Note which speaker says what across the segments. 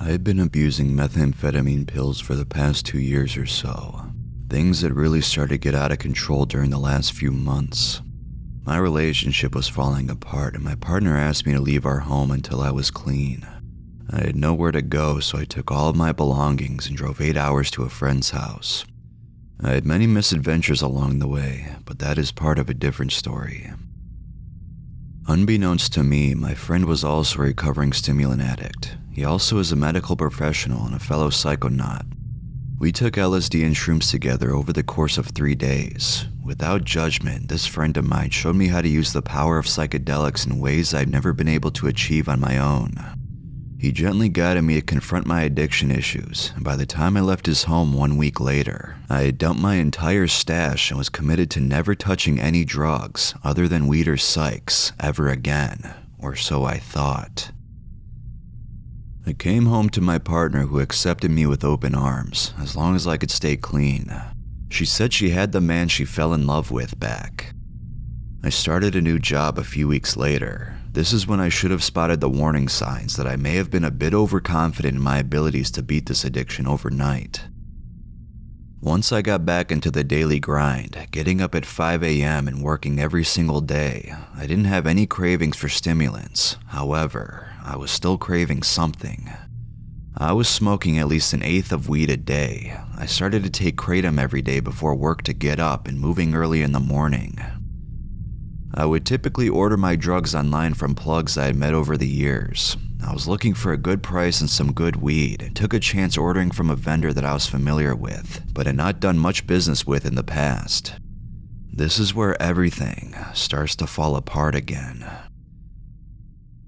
Speaker 1: I had been abusing methamphetamine pills for the past 2 years or so. Things had really started to get out of control during the last few months. My relationship was falling apart and my partner asked me to leave our home until I was clean. I had nowhere to go, so I took all of my belongings and drove 8 hours to a friend's house. I had many misadventures along the way, but that is part of a different story. Unbeknownst to me, my friend was also a recovering stimulant addict. He also is a medical professional and a fellow psychonaut. We took LSD and shrooms together over the course of 3 days. Without judgment, this friend of mine showed me how to use the power of psychedelics in ways I'd never been able to achieve on my own. He gently guided me to confront my addiction issues, and by the time I left his home 1 week later, I had dumped my entire stash and was committed to never touching any drugs other than weed or psychs ever again, or so I thought. I came home to my partner, who accepted me with open arms, as long as I could stay clean. She said she had the man she fell in love with back. I started a new job a few weeks later. This is when I should have spotted the warning signs that I may have been a bit overconfident in my abilities to beat this addiction overnight. Once I got back into the daily grind, getting up at 5 a.m. and working every single day, I didn't have any cravings for stimulants. However, I was still craving something. I was smoking at least 1/8 of weed a day. I started to take kratom every day before work to get up and moving early in the morning. I would typically order my drugs online from plugs I had met over the years. I was looking for a good price and some good weed and took a chance ordering from a vendor that I was familiar with, but had not done much business with in the past. This is where everything starts to fall apart again.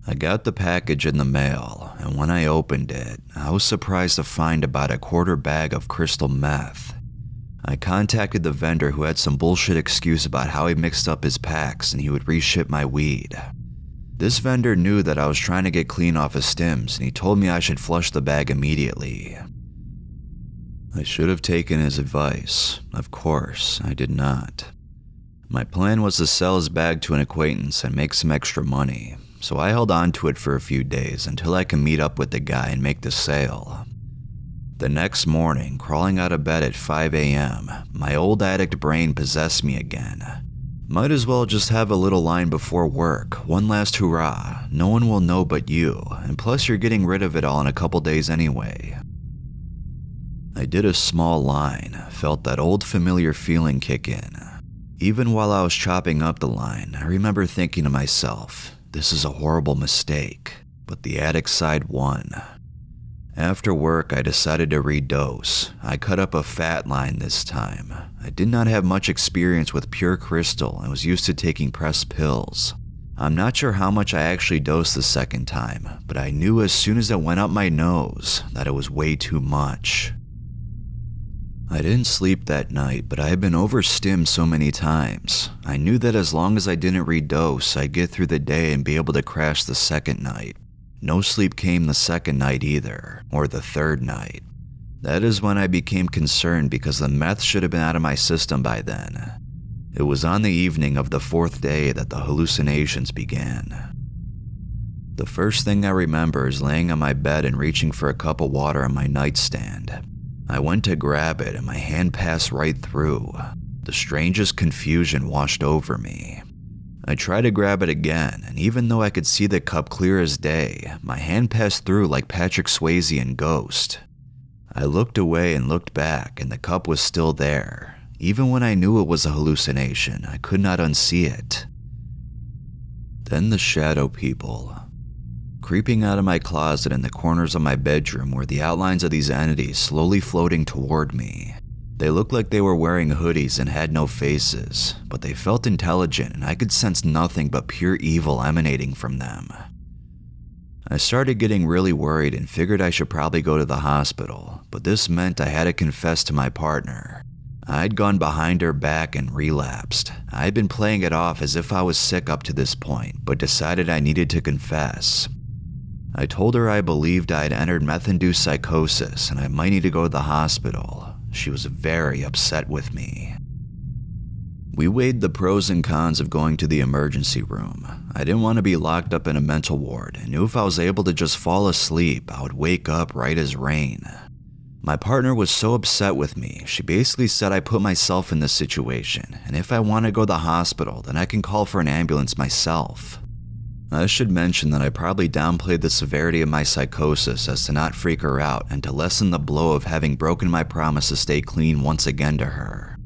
Speaker 1: I got the package in the mail, and when I opened it, I was surprised to find about a 1/4 bag of crystal meth. I contacted the vendor, who had some bullshit excuse about how he mixed up his packs and he would reship my weed. This vendor knew that I was trying to get clean off of stims, and he told me I should flush the bag immediately. I should have taken his advice. Of course, I did not. My plan was to sell his bag to an acquaintance and make some extra money, so I held on to it for a few days until I could meet up with the guy and make the sale. The next morning, crawling out of bed at 5 a.m., my old addict brain possessed me again. Might as well just have a little line before work, one last hurrah, no one will know but you, and plus you're getting rid of it all in a couple days anyway. I did a small line, felt that old familiar feeling kick in. Even while I was chopping up the line, I remember thinking to myself, this is a horrible mistake, but the addict side won. After work, I decided to redose. I cut up a fat line this time. I did not have much experience with pure crystal and was used to taking pressed pills. I'm not sure how much I actually dosed the second time, but I knew as soon as it went up my nose that it was way too much. I didn't sleep that night, but I had been overstimmed so many times. I knew that as long as I didn't redose, I'd get through the day and be able to crash the second night. No sleep came the second night either, or the third night. That is when I became concerned because the meth should have been out of my system by then. It was on the evening of the 4th day that the hallucinations began. The first thing I remember is laying on my bed and reaching for a cup of water on my nightstand. I went to grab it and my hand passed right through. The strangest confusion washed over me. I tried to grab it again, and even though I could see the cup clear as day, my hand passed through like Patrick Swayze in Ghost. I looked away and looked back, and the cup was still there. Even when I knew it was a hallucination, I could not unsee it. Then the shadow people. Creeping out of my closet in the corners of my bedroom were the outlines of these entities slowly floating toward me. They looked like they were wearing hoodies and had no faces, but they felt intelligent and I could sense nothing but pure evil emanating from them. I started getting really worried and figured I should probably go to the hospital, but this meant I had to confess to my partner. I'd gone behind her back and relapsed. I'd been playing it off as if I was sick up to this point, but decided I needed to confess. I told her I believed I had entered meth-induced psychosis and I might need to go to the hospital. She was very upset with me. We weighed the pros and cons of going to the emergency room. I didn't want to be locked up in a mental ward and knew if I was able to just fall asleep, I would wake up right as rain. My partner was so upset with me, she basically said I put myself in this situation, and if I want to go to the hospital, then I can call for an ambulance myself. I should mention that I probably downplayed the severity of my psychosis as to not freak her out and to lessen the blow of having broken my promise to stay clean once again to her.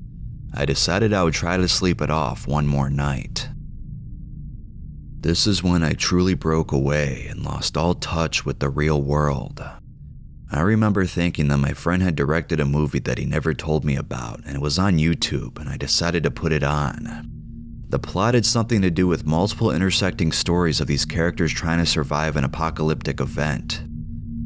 Speaker 1: I decided I would try to sleep it off one more night. This is when I truly broke away and lost all touch with the real world. I remember thinking that my friend had directed a movie that he never told me about, and it was on YouTube, and I decided to put it on. The plot had something to do with multiple intersecting stories of these characters trying to survive an apocalyptic event.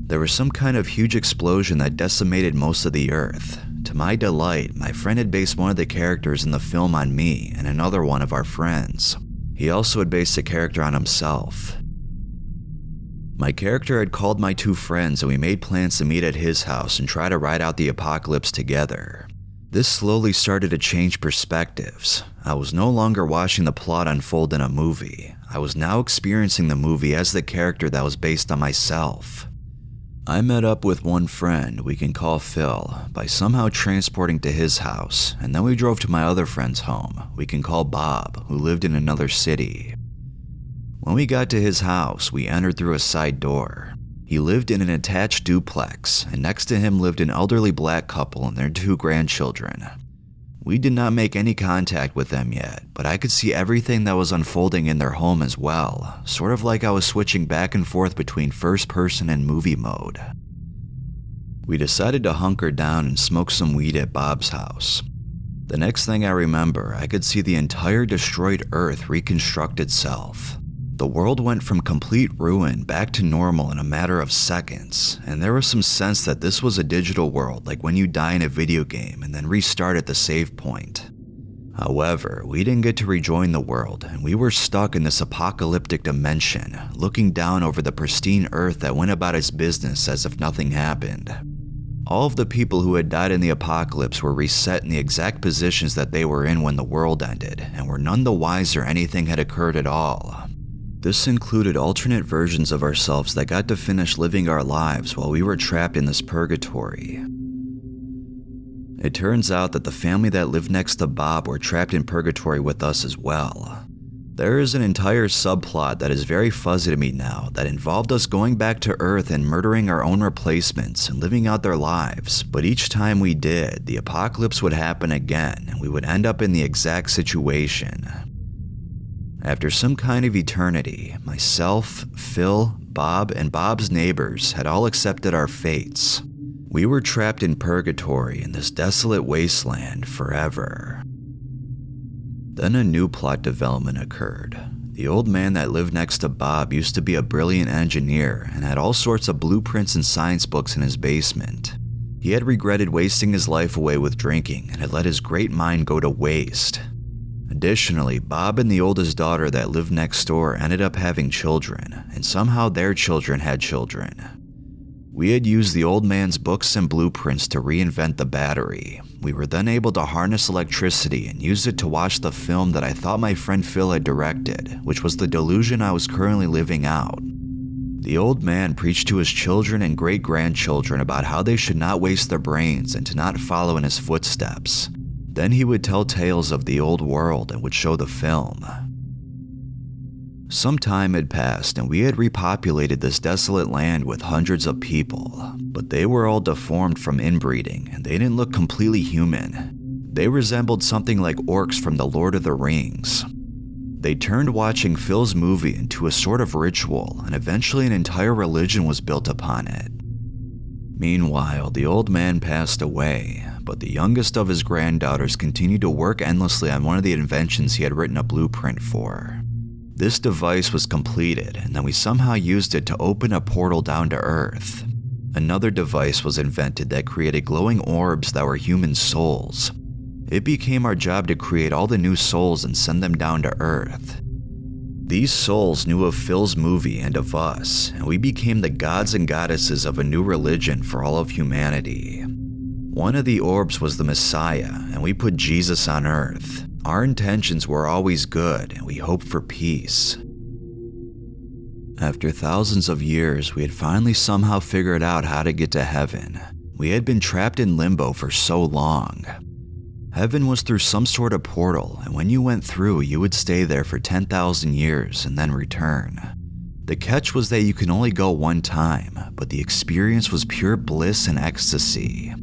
Speaker 1: There was some kind of huge explosion that decimated most of the earth. To my delight, my friend had based one of the characters in the film on me and another one of our friends. He also had based a character on himself. My character had called my two friends and we made plans to meet at his house and try to ride out the apocalypse together. This slowly started to change perspectives. I was no longer watching the plot unfold in a movie. I was now experiencing the movie as the character that was based on myself. I met up with one friend we can call Phil by somehow transporting to his house, and then we drove to my other friend's home we can call Bob, who lived in another city. When we got to his house, we entered through a side door. He lived in an attached duplex, and next to him lived an elderly black couple and their two grandchildren. We did not make any contact with them yet, but I could see everything that was unfolding in their home as well, sort of like I was switching back and forth between first person and movie mode. We decided to hunker down and smoke some weed at Bob's house. The next thing I remember, I could see the entire destroyed earth reconstruct itself. The world went from complete ruin back to normal in a matter of seconds, and there was some sense that this was a digital world like when you die in a video game and then restart at the save point. However, we didn't get to rejoin the world, and we were stuck in this apocalyptic dimension, looking down over the pristine earth that went about its business as if nothing happened. All of the people who had died in the apocalypse were reset in the exact positions that they were in when the world ended, and were none the wiser anything had occurred at all. This included alternate versions of ourselves that got to finish living our lives while we were trapped in this purgatory. It turns out that the family that lived next to Bob were trapped in purgatory with us as well. There is an entire subplot that is very fuzzy to me now that involved us going back to Earth and murdering our own replacements and living out their lives, but each time we did, the apocalypse would happen again and we would end up in the exact situation. After some kind of eternity, myself, Phil, Bob, and Bob's neighbors had all accepted our fates. We were trapped in purgatory in this desolate wasteland forever. Then a new plot development occurred. The old man that lived next to Bob used to be a brilliant engineer and had all sorts of blueprints and science books in his basement. He had regretted wasting his life away with drinking and had let his great mind go to waste. Additionally, Bob and the oldest daughter that lived next door ended up having children, and somehow their children had children. We had used the old man's books and blueprints to reinvent the battery. We were then able to harness electricity and use it to watch the film that I thought my friend Phil had directed, which was the delusion I was currently living out. The old man preached to his children and great-grandchildren about how they should not waste their brains and to not follow in his footsteps. Then he would tell tales of the old world and would show the film. Some time had passed and we had repopulated this desolate land with hundreds of people, but they were all deformed from inbreeding and they didn't look completely human. They resembled something like orcs from the Lord of the Rings. They turned watching Phil's movie into a sort of ritual, and eventually an entire religion was built upon it. Meanwhile, the old man passed away, but the youngest of his granddaughters continued to work endlessly on one of the inventions he had written a blueprint for. This device was completed, and then we somehow used it to open a portal down to Earth. Another device was invented that created glowing orbs that were human souls. It became our job to create all the new souls and send them down to Earth. These souls knew of Phil's movie and of us, and we became the gods and goddesses of a new religion for all of humanity. One of the orbs was the Messiah, and we put Jesus on Earth. Our intentions were always good, and we hoped for peace. After thousands of years, we had finally somehow figured out how to get to heaven. We had been trapped in limbo for so long. Heaven was through some sort of portal, and when you went through, you would stay there for 10,000 years and then return. The catch was that you can only go one time, but the experience was pure bliss and ecstasy.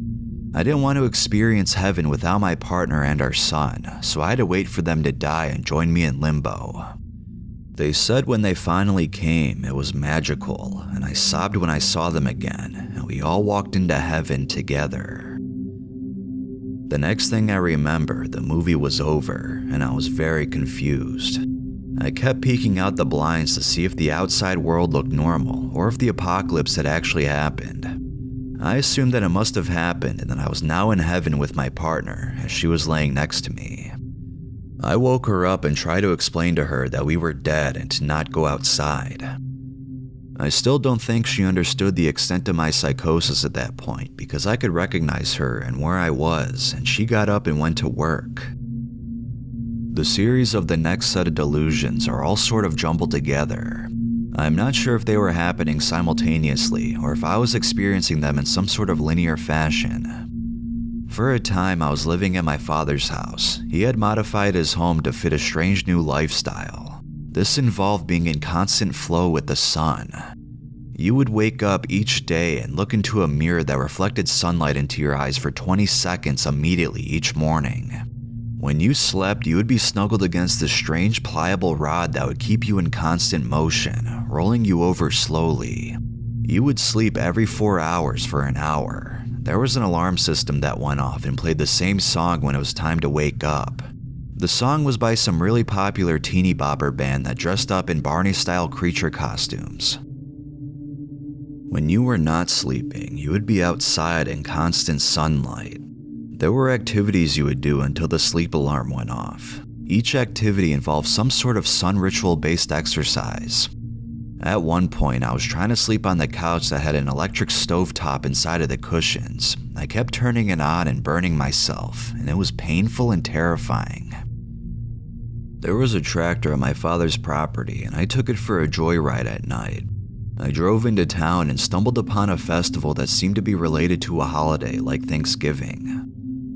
Speaker 1: I didn't want to experience heaven without my partner and our son, so I had to wait for them to die and join me in limbo. They said when they finally came, it was magical, and I sobbed when I saw them again, and we all walked into heaven together. The next thing I remember, the movie was over, and I was very confused. I kept peeking out the blinds to see if the outside world looked normal, or if the apocalypse had actually happened. I assumed that it must have happened and that I was now in heaven with my partner, as she was laying next to me. I woke her up and tried to explain to her that we were dead and to not go outside. I still don't think she understood the extent of my psychosis at that point because I could recognize her and where I was, and she got up and went to work. The series of the next set of delusions are all sort of jumbled together. I'm not sure if they were happening simultaneously or if I was experiencing them in some sort of linear fashion. For a time, I was living at my father's house. He had modified his home to fit a strange new lifestyle. This involved being in constant flow with the sun. You would wake up each day and look into a mirror that reflected sunlight into your eyes for 20 seconds immediately each morning. When you slept, you would be snuggled against this strange pliable rod that would keep you in constant motion, rolling you over slowly. You would sleep every 4 hours for an hour. There was an alarm system that went off and played the same song when it was time to wake up. The song was by some really popular teeny bopper band that dressed up in Barney-style creature costumes. When you were not sleeping, you would be outside in constant sunlight. There were activities you would do until the sleep alarm went off. Each activity involved some sort of sun ritual-based exercise. At one point, I was trying to sleep on the couch that had an electric stovetop inside of the cushions. I kept turning it on and burning myself, and it was painful and terrifying. There was a tractor on my father's property, and I took it for a joyride at night. I drove into town and stumbled upon a festival that seemed to be related to a holiday like Thanksgiving.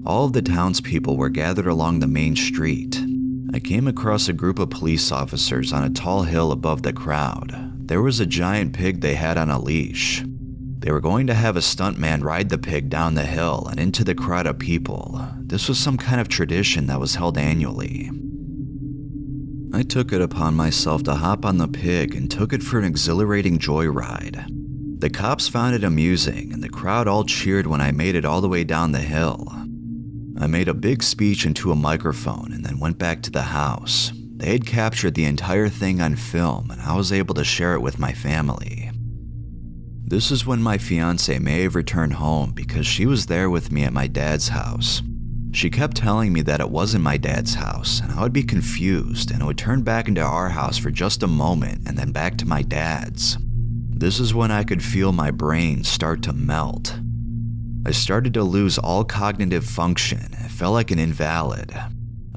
Speaker 1: All of the townspeople were gathered along the main street. I came across a group of police officers on a tall hill above the crowd. There was a giant pig they had on a leash. They were going to have a stuntman ride the pig down the hill and into the crowd of people. This was some kind of tradition that was held annually. I took it upon myself to hop on the pig and took it for an exhilarating joyride. The cops found it amusing, and the crowd all cheered when I made it all the way down the hill. I made a big speech into a microphone and then went back to the house. They had captured the entire thing on film, and I was able to share it with my family. This is when my fiancée may have returned home because she was there with me at my dad's house. She kept telling me that it wasn't my dad's house, and I would be confused, and it would turn back into our house for just a moment and then back to my dad's. This is when I could feel my brain start to melt. I started to lose all cognitive function and felt like an invalid.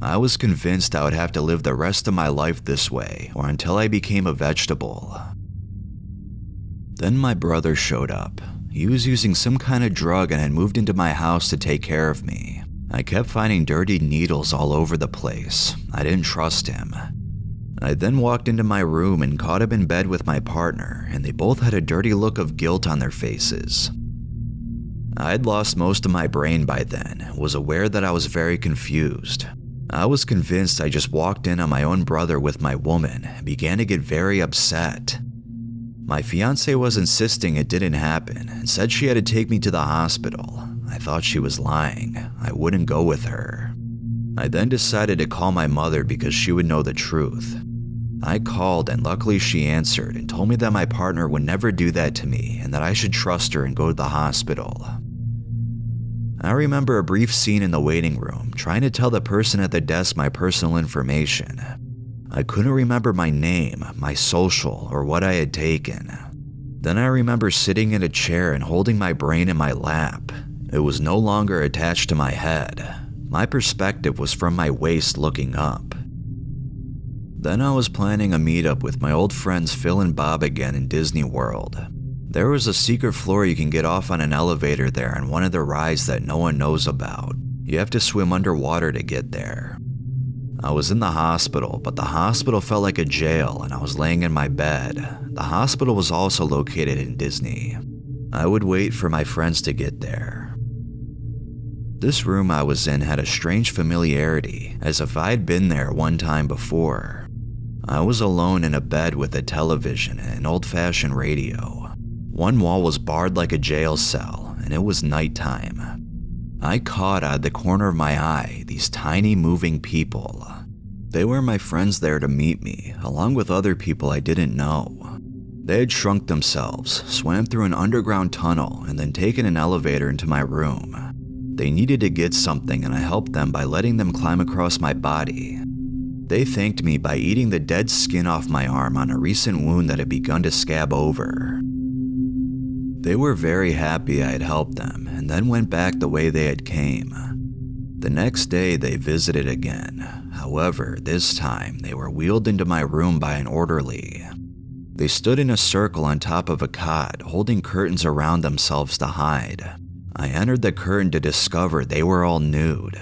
Speaker 1: I was convinced I would have to live the rest of my life this way or until I became a vegetable. Then my brother showed up. He was using some kind of drug and had moved into my house to take care of me. I kept finding dirty needles all over the place. I didn't trust him. I then walked into my room and caught him in bed with my partner, and they both had a dirty look of guilt on their faces. I'd lost most of my brain by then and was aware that I was very confused. I was convinced I just walked in on my own brother with my woman and began to get very upset. My fiancée was insisting it didn't happen and said she had to take me to the hospital. I thought she was lying. I wouldn't go with her. I then decided to call my mother because she would know the truth. I called and luckily she answered and told me that my partner would never do that to me and that I should trust her and go to the hospital. I remember a brief scene in the waiting room, trying to tell the person at the desk my personal information. I couldn't remember my name, my social, or what I had taken. Then I remember sitting in a chair and holding my brain in my lap. It was no longer attached to my head. My perspective was from my waist looking up. Then I was planning a meetup with my old friends Phil and Bob again in Disney World. There was a secret floor you can get off on an elevator there on one of the rides that no one knows about. You have to swim underwater to get there. I was in the hospital, but the hospital felt like a jail and I was laying in my bed. The hospital was also located in Disney. I would wait for my friends to get there. This room I was in had a strange familiarity, as if I'd been there one time before. I was alone in a bed with a television and an old-fashioned radio. One wall was barred like a jail cell, and it was nighttime. I caught out of the corner of my eye these tiny moving people. They were my friends there to meet me, along with other people I didn't know. They had shrunk themselves, swam through an underground tunnel, and then taken an elevator into my room. They needed to get something and I helped them by letting them climb across my body. They thanked me by eating the dead skin off my arm on a recent wound that had begun to scab over. They were very happy I had helped them and then went back the way they had came. The next day they visited again. However, this time they were wheeled into my room by an orderly. They stood in a circle on top of a cot, holding curtains around themselves to hide. I entered the curtain to discover they were all nude.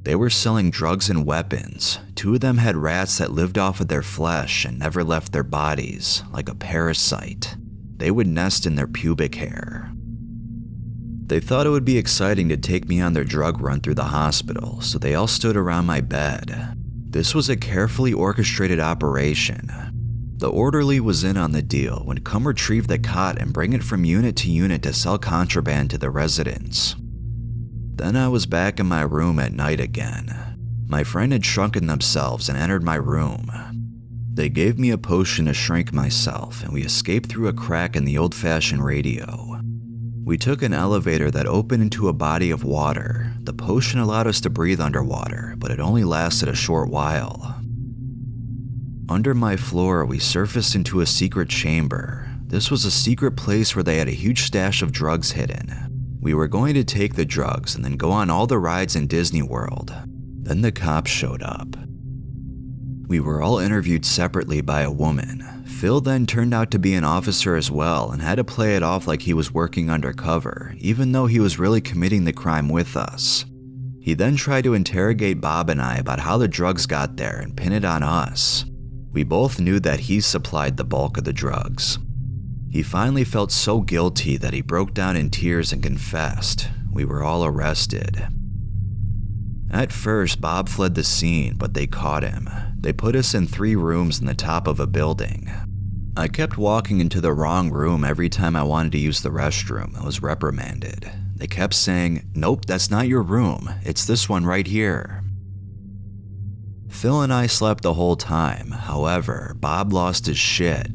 Speaker 1: They were selling drugs and weapons. 2 of them had rats that lived off of their flesh and never left their bodies, like a parasite. They would nest in their pubic hair. They thought it would be exciting to take me on their drug run through the hospital, so they all stood around my bed. This was a carefully orchestrated operation. The orderly was in on the deal, would come retrieve the cot and bring it from unit to unit to sell contraband to the residents. Then I was back in my room at night again. My friend had shrunken themselves and entered my room. They gave me a potion to shrink myself, and we escaped through a crack in the old-fashioned radio. We took an elevator that opened into a body of water. The potion allowed us to breathe underwater, but it only lasted a short while. Under my floor, we surfaced into a secret chamber. This was a secret place where they had a huge stash of drugs hidden. We were going to take the drugs and then go on all the rides in Disney World. Then the cops showed up. We were all interviewed separately by a woman. Phil then turned out to be an officer as well and had to play it off like he was working undercover, even though he was really committing the crime with us. He then tried to interrogate Bob and I about how the drugs got there and pin it on us. We both knew that he supplied the bulk of the drugs. He finally felt so guilty that he broke down in tears and confessed. We were all arrested. At first, Bob fled the scene, but they caught him. They put us in 3 rooms in the top of a building. I kept walking into the wrong room every time I wanted to use the restroom and was reprimanded. They kept saying, "Nope, that's not your room. It's this one right here." Phil and I slept the whole time. However, Bob lost his shit.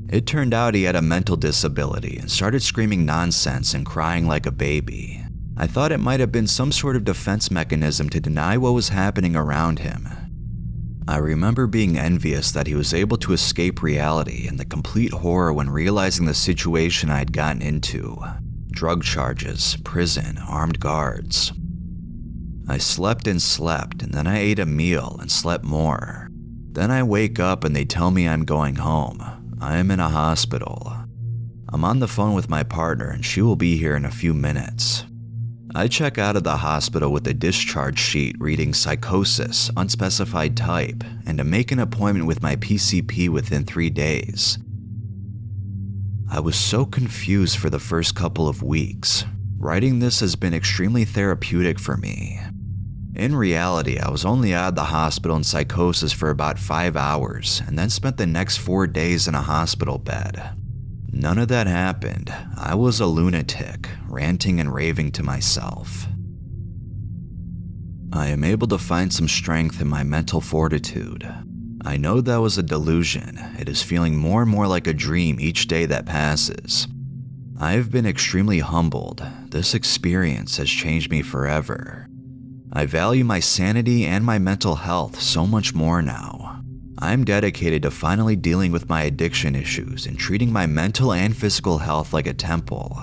Speaker 1: It turned out he had a mental disability and started screaming nonsense and crying like a baby. I thought it might have been some sort of defense mechanism to deny what was happening around him. I remember being envious that he was able to escape reality and the complete horror when realizing the situation I had gotten into. Drug charges, prison, armed guards. I slept and slept, and then I ate a meal and slept more. Then I wake up and they tell me I'm going home. I am in a hospital. I'm on the phone with my partner and she will be here in a few minutes. I check out of the hospital with a discharge sheet reading psychosis, unspecified type, and to make an appointment with my PCP within 3 days. I was so confused for the first couple of weeks. Writing this has been extremely therapeutic for me. In reality, I was only out of the hospital in psychosis for about 5 hours and then spent the next 4 days in a hospital bed. None of that happened. I was a lunatic, ranting and raving to myself. I am able to find some strength in my mental fortitude. I know that was a delusion. It is feeling more and more like a dream each day that passes. I have been extremely humbled. This experience has changed me forever. I value my sanity and my mental health so much more now. I'm dedicated to finally dealing with my addiction issues and treating my mental and physical health like a temple.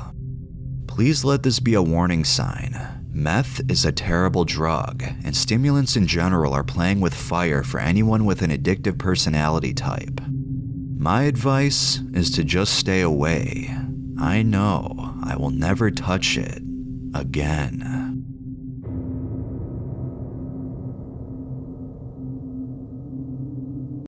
Speaker 1: Please let this be a warning sign. Meth is a terrible drug, and stimulants in general are playing with fire for anyone with an addictive personality type. My advice is to just stay away. I know I will never touch it again.